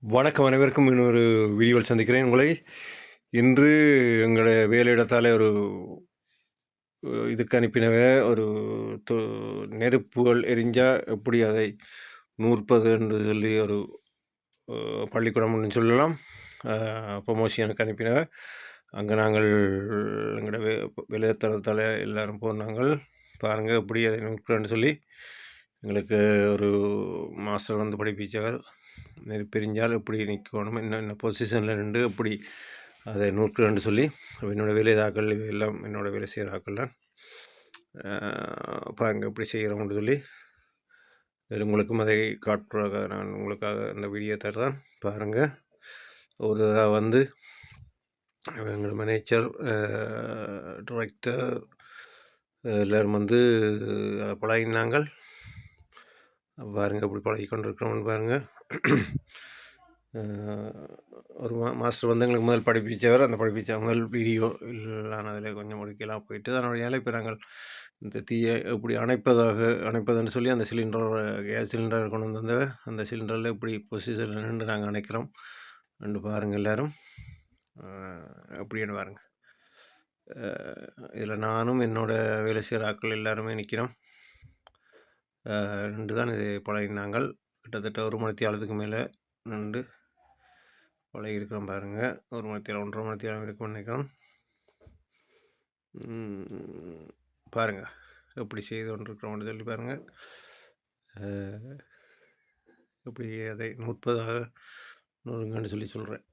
வணக்கம் அனைவருக்கும் இன்னொரு வீடியோவில் சந்திக்கிறேன் உங்களை. இன்று எங்களுடைய வேலையிடத்தாலே ஒரு இதுக்கு அனுப்பினவ ஒரு து நெருப்புகள் எரிஞ்சா எப்படி அதை நூற்பது என்று சொல்லி ஒரு பள்ளிக்கூடம்னு சொல்லலாம். ப்ரொமோஷனுக்கு அனுப்பினவ. அங்கே நாங்கள் எங்களுடைய வேலைத்தளத்தால் எல்லோரும் போனாங்கள். பாருங்கள் எப்படி அதை நூற்கிறேன்னு சொல்லி எங்களுக்கு ஒரு மாஸ்டர் வந்து படிப்பிச்சவர். நெருப்பெரிஞ்சால் எப்படி நிற்கணும், என்ன பொசிஷனில் நின்று எப்படி அதை நூற்கிறேன்னு சொல்லி என்னோடய வேலைதாக்கள் எல்லாம் என்னோடய வேலை செய்கிற ஆக்கள் தான். பாருங்கள் எப்படி செய்கிறோம்னு சொல்லி உங்களுக்கும் அதை காட்டுறதாக நான் உங்களுக்காக அந்த வீடியோ தர்றேன். பாருங்கள். ஒரு வந்து எங்களோட மேனேஜர், டிரெக்டர் எல்லோரும் வந்து அதை பழகினாங்கள். பாருங்கள் எப்படி பழகி கொண்டிருக்கிறோம்னு பாருங்கள். ஒரு மாஸ்டர் வந்து எங்களுக்கு முதல் படிப்பிச்சவர். அந்த படிப்பிச்சவங்க வீடியோ இல்லைன்னு அதில் கொஞ்சம் முடிக்கலாம் போயிட்டு அதனுடைய இப்போ நாங்கள் இந்த தீயை எப்படி அணைப்பதுன்னு சொல்லி அந்த கேஸ் சிலிண்டர் கொண்டு வந்து அந்த சிலிண்டரில் இப்படி பொசிஷனில் நின்று நாங்கள் அணைக்கிறோம் ரெண்டு. பாருங்கள் எல்லோரும் எப்படின்னு பாருங்கள். இதில் நானும் என்னோடய வேலை செய்கிற ஆட்கள் எல்லாருமே நிற்கிறோம். ரெண்டு தான் இது பழகினாங்கள். கிட்டத்தட்ட ஒரு மணித்தியாலத்துக்கு மேலே நின்று பழகிருக்கிறோம். பாருங்கள், ஒரு மணித்தியாலம் 1.5 மணித்தியாலம் இருக்கும்னு நினைக்கிறோம். பாருங்கள் எப்படி செய்து கொண்டிருக்கிறோம்னு சொல்லி பாருங்கள். எப்படி அதை 30 நூறுங்கன்னு சொல்லி சொல்கிறேன்.